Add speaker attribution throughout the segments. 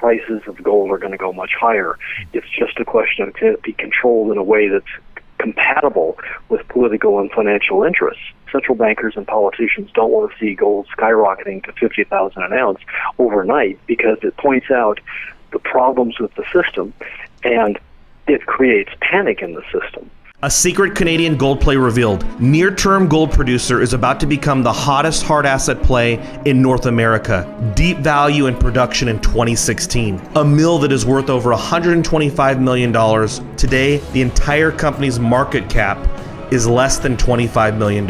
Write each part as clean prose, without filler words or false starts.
Speaker 1: prices of gold are going to go much higher. It's just a question of can it be controlled in a way that's compatible with political and financial interests. Central bankers and politicians don't want to see gold skyrocketing to $50,000 an ounce overnight because it points out the problems with the system and it creates panic in the system.
Speaker 2: A secret Canadian gold play revealed. Near-term gold producer is about to become the hottest hard asset play in North America. Deep value in production in 2016. A mill that is worth over $125 million. Today, the entire company's market cap is less than $25 million.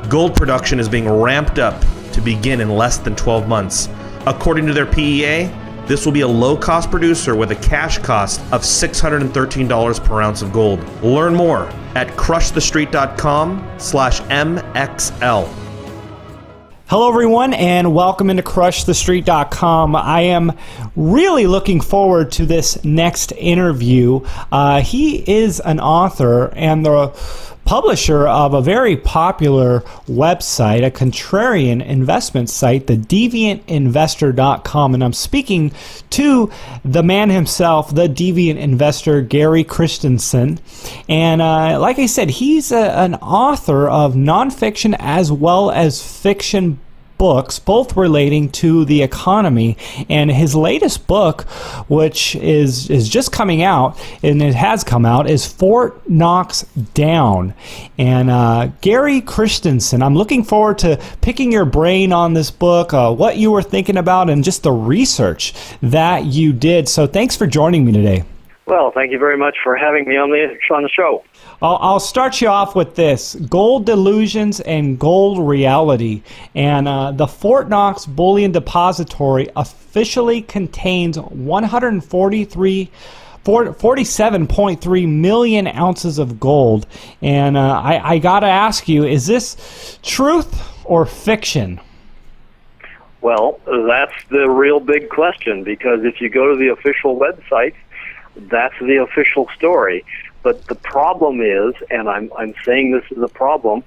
Speaker 2: Gold production is being ramped up to begin in less than 12 months. According to their PEA, this will be a low-cost producer with a cash cost of $613 per ounce of gold. Learn more at crushthestreet.com/MXL.
Speaker 3: Hello, everyone, and welcome into crushthestreet.com. I am really looking forward to this next interview. He is an author and the publisher of a very popular website, a contrarian investment site, the deviantinvestor.com. And I'm speaking to the man himself, the deviant investor, Gary Christenson. And like I said, he's an author of nonfiction as well as fiction books, both relating to the economy. And his latest book, which is just coming out, and it has come out, is Fort Knox Down. And Gary Christenson, I'm looking forward to picking your brain on this book, what you were thinking about, and just the research that you did. So thanks for joining me today.
Speaker 1: Well, thank you very much for having me on the show.
Speaker 3: I'll start you off with this: gold delusions and gold reality. And the Fort Knox Bullion Depository officially contains 47.3 million ounces of gold. And I got to ask you, is this truth or fiction?
Speaker 1: Well, that's the real big question, because if you go to the official website, that's the official story. But the problem is, and I'm saying this is a problem,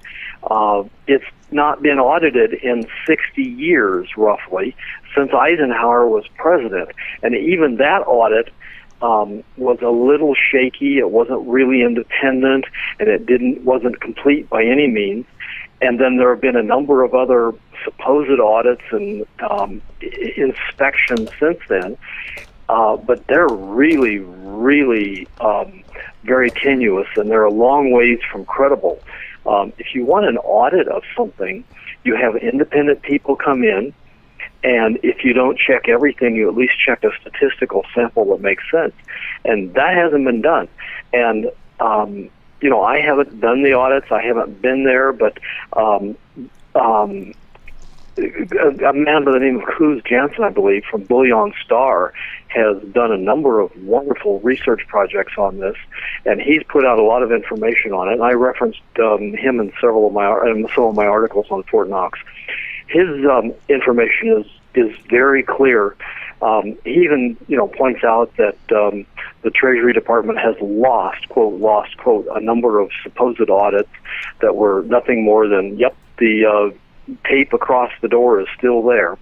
Speaker 1: it's not been audited in 60 years, roughly, since Eisenhower was president. And even that audit was a little shaky. It wasn't really independent, and it wasn't complete by any means. And then there have been a number of other supposed audits and inspections since then. But they're really, really very tenuous, and they're a long ways from credible. If you want an audit of something, you have independent people come in, and if you don't check everything, you at least check a statistical sample that makes sense. And that hasn't been done. And, I haven't done the audits. I haven't been there, but a man by the name of Cruz Jansen, I believe, from Bullion Star, has done a number of wonderful research projects on this, and he's put out a lot of information on it. And I referenced him in some of my articles on Fort Knox. His information is very clear. He even points out that the Treasury Department has lost, quote, a number of supposed audits that were nothing more than, the tape across the door is still there.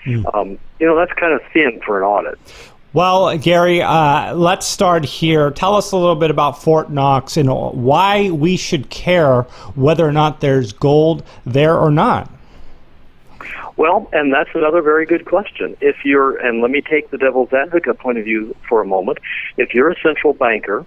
Speaker 1: That's kind of thin for an audit.
Speaker 3: Well, Gary, let's start here. Tell us a little bit about Fort Knox and why we should care whether or not there's gold there or not.
Speaker 1: Well, and that's another very good question. And let me take the devil's advocate point of view for a moment. If you're a central banker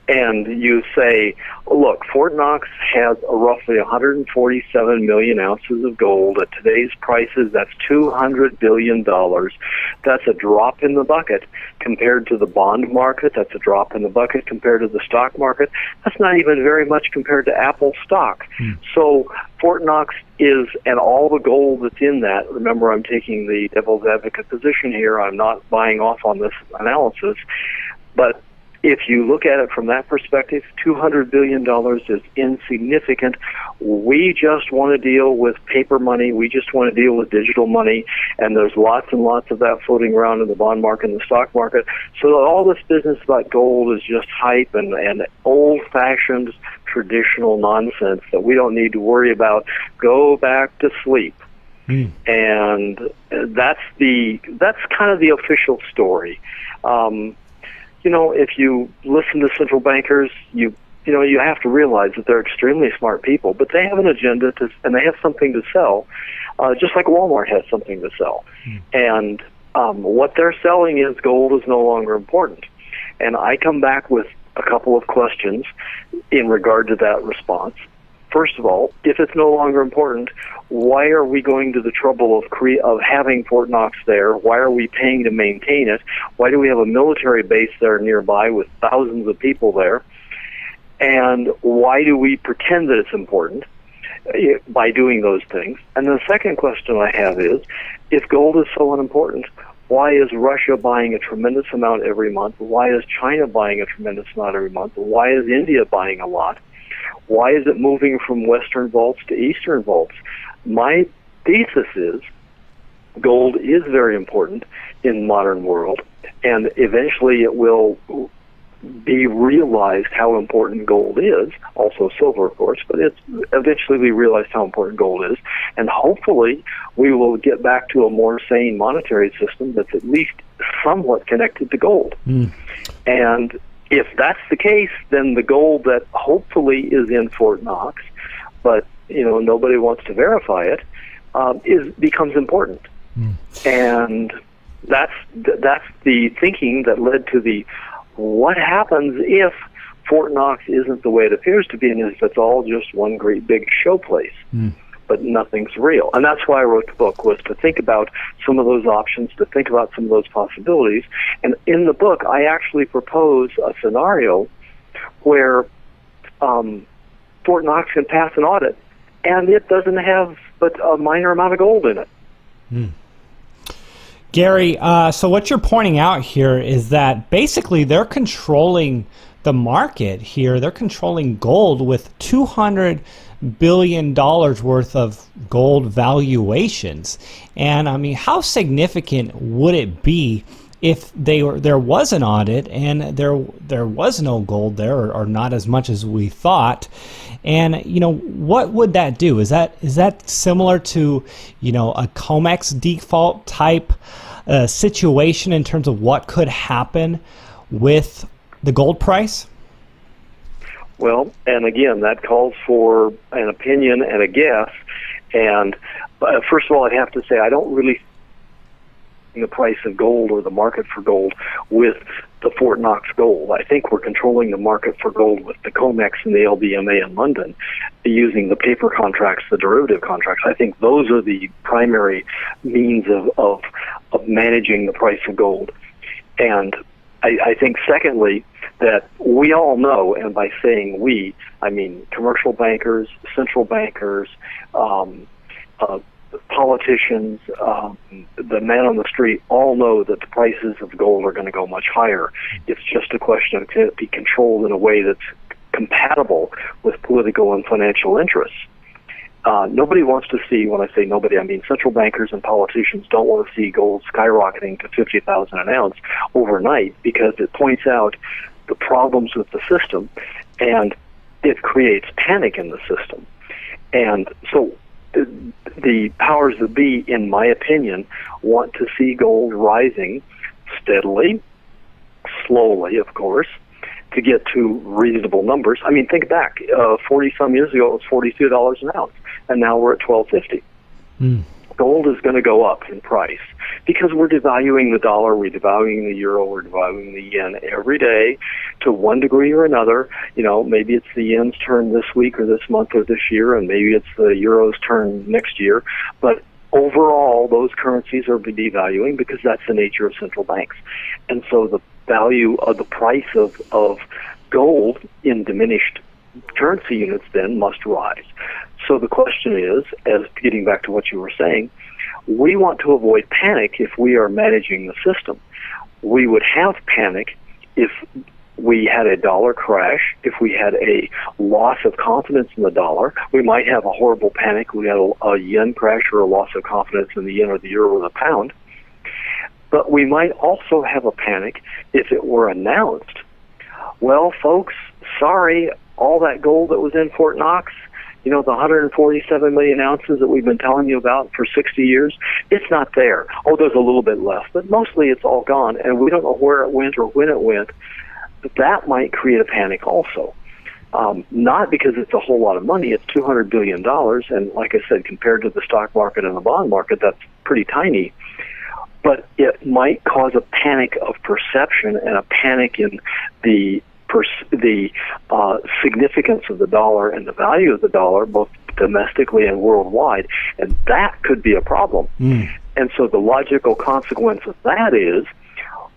Speaker 1: and you say, look, Fort Knox has roughly 147 million ounces of gold. At today's prices, that's $200 billion. That's a drop in the bucket compared to the bond market. That's a drop in the bucket compared to the stock market. That's not even very much compared to Apple stock. So Fort Knox is, and all the gold that's in that, remember, I'm taking the devil's advocate position here. I'm not buying off on this analysis. But if you look at it from that perspective, $200 billion is insignificant. We just want to deal with paper money. We just want to deal with digital money. And there's lots and lots of that floating around in the bond market and the stock market. So all this business about gold is just hype and old-fashioned traditional nonsense that we don't need to worry about. Go back to sleep. And that's kind of the official story. If you listen to central bankers, you have to realize that they're extremely smart people, but they have an agenda and they have something to sell, just like Walmart has something to sell. And what they're selling is gold is no longer important. And I come back with a couple of questions in regard to that response. First of all, if it's no longer important, why are we going to the trouble of having Fort Knox there? Why are we paying to maintain it? Why do we have a military base there nearby with thousands of people there? And why do we pretend that it's important by doing those things? And the second question I have is, if gold is so unimportant, why is Russia buying a tremendous amount every month? Why is China buying a tremendous amount every month? Why is India buying a lot? Why is it moving from Western vaults to Eastern vaults? My thesis is gold is very important in the modern world, and eventually it will be realized how important gold is, also silver, of course, but it's eventually we realized how important gold is, and hopefully we will get back to a more sane monetary system that's at least somewhat connected to gold. And if that's the case, then the gold that hopefully is in Fort Knox, but nobody wants to verify it, becomes important. And that's the thinking that led to the what happens if Fort Knox isn't the way it appears to be, and if it's all just one great big show place, but nothing's real. And that's why I wrote the book, was to think about some of those options, to think about some of those possibilities. And in the book, I actually propose a scenario where Fort Knox can pass an audit, and it doesn't have but a minor amount of gold in it.
Speaker 3: Gary, so what you're pointing out here is that basically they're controlling the market here. They're controlling gold with $200 billion worth of gold valuations. And I mean, how significant would it be if there was an audit and there was no gold there, or not as much as we thought? And what would that do? Is that similar to a COMEX default type situation in terms of what could happen with the gold price?
Speaker 1: Well, and again, that calls for an opinion and a guess. And first of all, I'd have to say I don't really the price of gold or the market for gold with the Fort Knox gold. I think we're controlling the market for gold with the COMEX and the LBMA in London, using the paper contracts, the derivative contracts. I think those are the primary means of managing the price of gold. And I think, secondly, that we all know, and by saying we, I mean commercial bankers, central bankers, politicians, the man on the street, all know that the prices of gold are going to go much higher. It's just a question of can it be controlled in a way that's compatible with political and financial interests. Nobody wants to see, when I say nobody, I mean central bankers and politicians don't want to see gold skyrocketing to $50,000 an ounce overnight, because it points out the problems with the system and it creates panic in the system. And so the powers that be, in my opinion, want to see gold rising steadily, slowly, of course, to get to reasonable numbers. I mean, think back, 40-some years ago, it was $42 an ounce, and now we're at $12.50. Gold is going to go up in price because we're devaluing the dollar, we're devaluing the euro, we're devaluing the yen every day to one degree or another. Maybe it's the yen's turn this week or this month or this year, and maybe it's the euro's turn next year. But overall, those currencies are devaluing because that's the nature of central banks. And so the value of the price of gold in diminished currency units then must rise. So the question is, as getting back to what you were saying, we want to avoid panic if we are managing the system. We would have panic if we had a dollar crash, if we had a loss of confidence in the dollar. We might have a horrible panic. We had a yen crash or a loss of confidence in the yen or the euro or the pound. But we might also have a panic if it were announced, well, folks, sorry, all that gold that was in Fort Knox the 147 million ounces that we've been telling you about for 60 years, it's not there. Oh, there's a little bit left, but mostly it's all gone, and we don't know where it went or when it went. But that might create a panic also. Not because it's a whole lot of money, it's $200 billion, and like I said, compared to the stock market and the bond market, that's pretty tiny. But it might cause a panic of perception and a panic in the significance of the dollar and the value of the dollar, both domestically and worldwide, and that could be a problem. And so the logical consequence of that is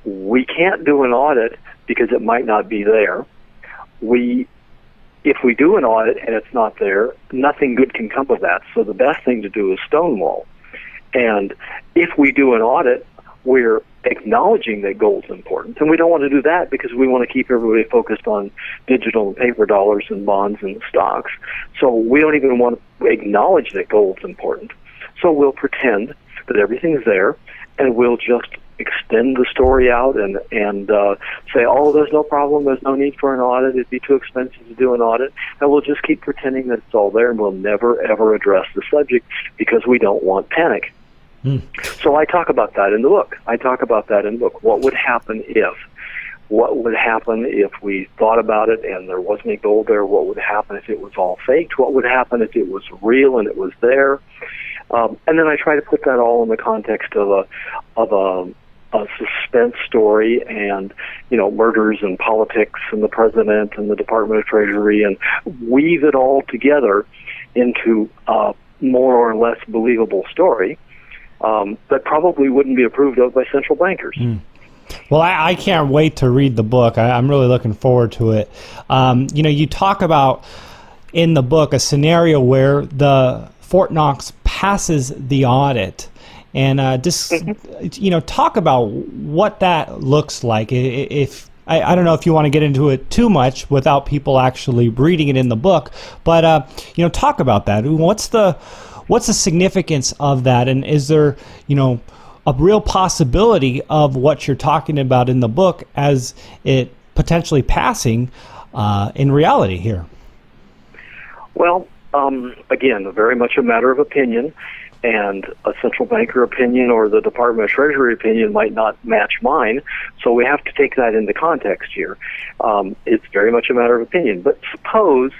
Speaker 1: we can't do an audit because it might not be there. If we do an audit and it's not there, nothing good can come of that. So the best thing to do is stonewall. And if we do an audit, we're acknowledging that gold's important. And we don't want to do that because we want to keep everybody focused on digital and paper dollars and bonds and stocks. So we don't even want to acknowledge that gold's important. So we'll pretend that everything's there, and we'll just extend the story out and say, oh, there's no problem, there's no need for an audit, it'd be too expensive to do an audit, and we'll just keep pretending that it's all there, and we'll never, ever address the subject because we don't want panic. So I talk about that in the book. What would happen if? What would happen if we thought about it and there wasn't any gold there? What would happen if it was all faked? What would happen if it was real and it was there? And then I try to put that all in the context of a suspense story and, murders and politics and the president and the Department of Treasury, and weave it all together into a more or less believable story that probably wouldn't be approved of by central bankers.
Speaker 3: Well, I can't wait to read the book. I'm really looking forward to it. You talk about in the book a scenario where the Fort Knox passes the audit, and talk about what that looks like. If I don't know if you want to get into it too much without people actually reading it in the book, but talk about that. What's the significance of that, and is there a real possibility of what you're talking about in the book as it potentially passing in reality here?
Speaker 1: Well, again, very much a matter of opinion, and a central banker opinion or the Department of Treasury opinion might not match mine, so we have to take that into context here. It's very much a matter of opinion, but suppose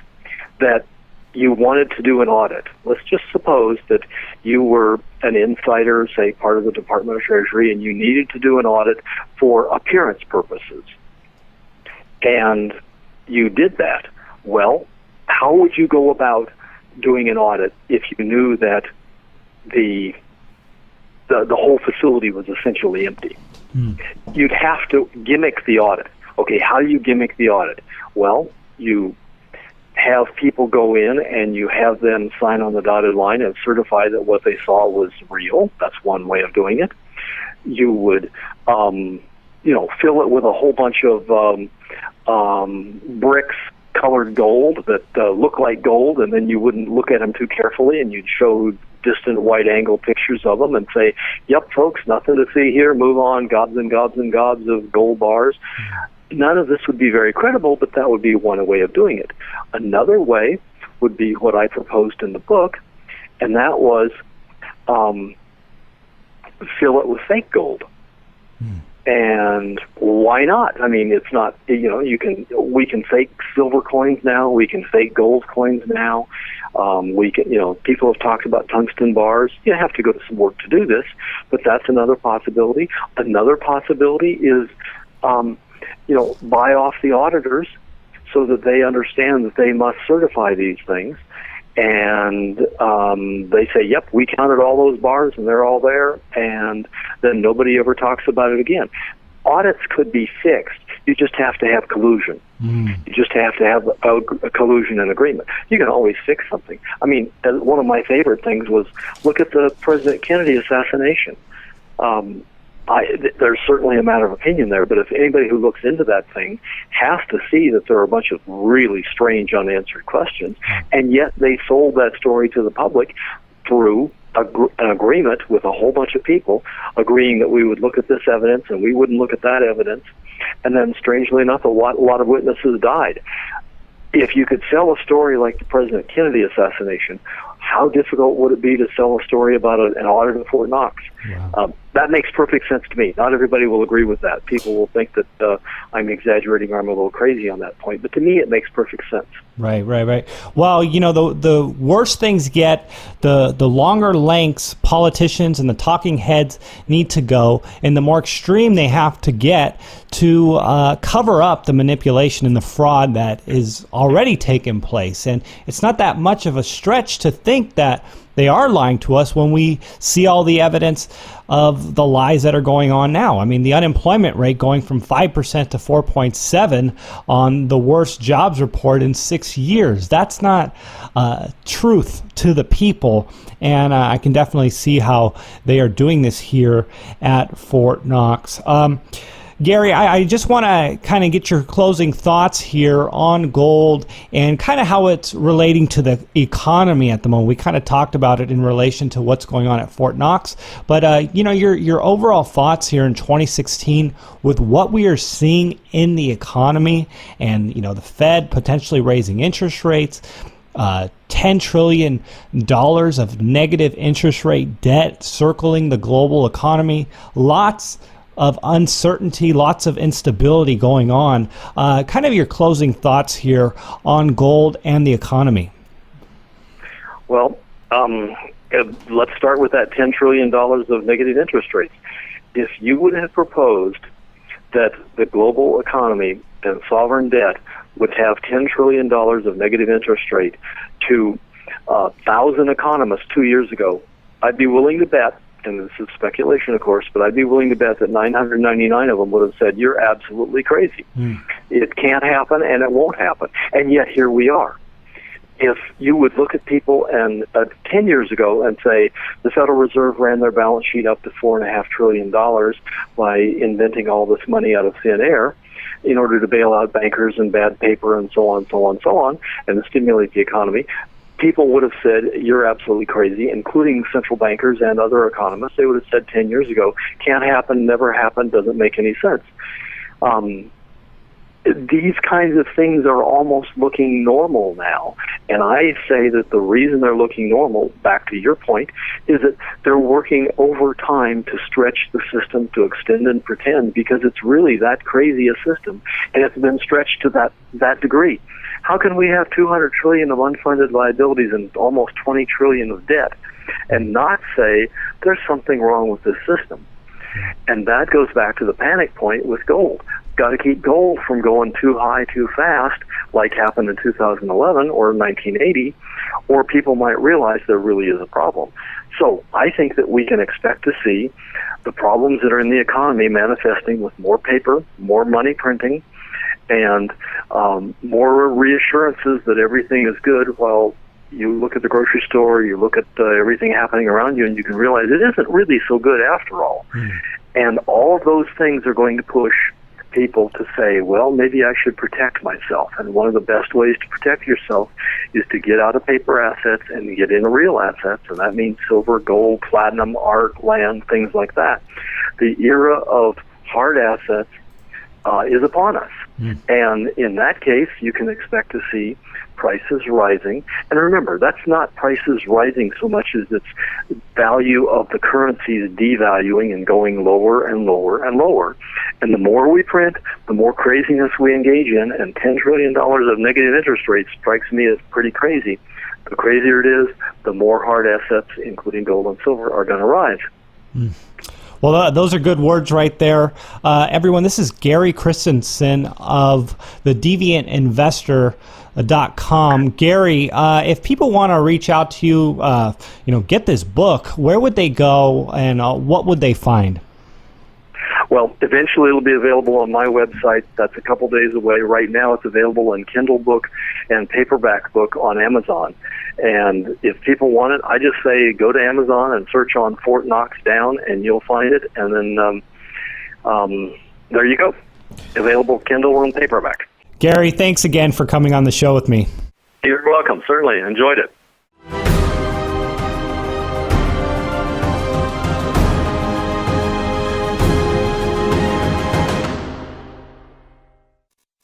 Speaker 1: that you wanted to do an audit. Let's just suppose that you were an insider, say part of the Department of Treasury, and you needed to do an audit for appearance purposes. And you did that. Well, how would you go about doing an audit if you knew that the whole facility was essentially empty? You'd have to gimmick the audit. Okay, how do you gimmick the audit? Well, you have people go in and you have them sign on the dotted line and certify that what they saw was real. That's one way of doing it. You would, fill it with a whole bunch of bricks colored gold that look like gold, and then you wouldn't look at them too carefully, and you'd show distant wide-angle pictures of them and say, yep, folks, nothing to see here, move on, gobs and gobs and gobs of gold bars. None of this would be very credible, but that would be one way of doing it. Another way would be what I proposed in the book, and that was fill it with fake gold. And why not? I mean, it's not, we can fake silver coins now, we can fake gold coins now. We can, people have talked about tungsten bars. You have to go to some work to do this, but that's another possibility. Another possibility is buy off the auditors so that they understand that they must certify these things. And they say, yep, we counted all those bars and they're all there, and then nobody ever talks about it again. Audits could be fixed. You just have to have collusion. You just have to have a collusion and agreement. You can always fix something. I mean, one of my favorite things was look at the President Kennedy assassination. There's certainly a matter of opinion there, but if anybody who looks into that thing has to see that there are a bunch of really strange unanswered questions, and yet they sold that story to the public through an agreement with a whole bunch of people agreeing that we would look at this evidence and we wouldn't look at that evidence, and then strangely enough, a lot of witnesses died. if you could sell a story like the President Kennedy assassination, how difficult would it be to sell a story about an audit of Fort Knox?
Speaker 3: Wow.
Speaker 1: That makes perfect sense to me. Not everybody will agree with that. People will think that I'm exaggerating or I'm a little crazy on that point. But to me, it makes perfect sense.
Speaker 3: Right. Well, the worse things get, the longer lengths politicians and the talking heads need to go, and the more extreme they have to get to cover up the manipulation and the fraud that is already taking place. And it's not that much of a stretch to think that they are lying to us when we see all the evidence of the lies that are going on now. I mean, the unemployment rate going from 5% to 4.7 on the worst jobs report in 6 years. That's not truth to the people. And I can definitely see how they are doing this here at Fort Knox. Gary, I just want to kind of get your closing thoughts here on gold and kind of how it's relating to the economy at the moment. We kind of talked about it in relation to what's going on at Fort Knox, but your overall thoughts here in 2016 with what we are seeing in the economy and the Fed potentially raising interest rates. $10 trillion of negative interest rate debt circling the global economy. Lots of uncertainty, lots of instability going on. Kind of your closing thoughts here on gold and the economy.
Speaker 1: Well, let's start with that $10 trillion of negative interest rates. If you would have proposed that the global economy and sovereign debt would have $10 trillion of negative interest rate to 1,000 economists 2 years ago, I'd be willing to bet, and this is speculation, of course, but I'd be willing to bet that 999 of them would have said, you're absolutely crazy. It can't happen, and it won't happen. And yet here we are. If you would look at people and 10 years ago and say the Federal Reserve ran their balance sheet up to $4.5 trillion by inventing all this money out of thin air in order to bail out bankers and bad paper and so on, and to stimulate the economy, people would have said, you're absolutely crazy, including central bankers and other economists. They would have said 10 years ago, can't happen, never happened, doesn't make any sense. These kinds of things are almost looking normal now. And I say that the reason they're looking normal, back to your point, is that they're working overtime to stretch the system, to extend and pretend, because it's really that crazy a system, and it's been stretched to that degree. How can we have $200 trillion of unfunded liabilities and almost $20 trillion of debt and not say there's something wrong with this system? And that goes back to the panic point with gold. Got to keep gold from going too high too fast, like happened in 2011 or 1980, or people might realize there really is a problem. So I think that we can expect to see the problems that are in the economy manifesting with more paper, more money printing, and more reassurances that everything is good, while you look at the grocery store, you look at everything happening around you, and you can realize it isn't really so good after all. And all of those things are going to push people to say, well, maybe I should protect myself. And one of the best ways to protect yourself is to get out of paper assets and get into real assets, and that means silver, gold, platinum, art, land, things like that. The era of hard assets is upon us. And in that case, you can expect to see prices rising. And remember, that's not prices rising so much as it's value of the currencies devaluing and going lower and lower and lower. And the more we print, the more craziness we engage in, and $10 trillion of negative interest rates strikes me as pretty crazy. The crazier it is, the more hard assets, including gold and silver, are going to rise.
Speaker 3: Well, those are good words right there. Everyone, this is Gary Christenson of the DeviantInvestor.com. Gary, if people want to reach out to you, get this book, where would they go and what would they find?
Speaker 1: Well, eventually it'll be available on my website. That's a couple days away. Right now it's available in Kindle book and paperback book on Amazon. And if people want it, I just say go to Amazon and search on Fort Knox Down, and you'll find it. And then there you go. Available Kindle and paperback.
Speaker 3: Gary, thanks again for coming on the show with me.
Speaker 1: You're welcome. Certainly. Enjoyed it.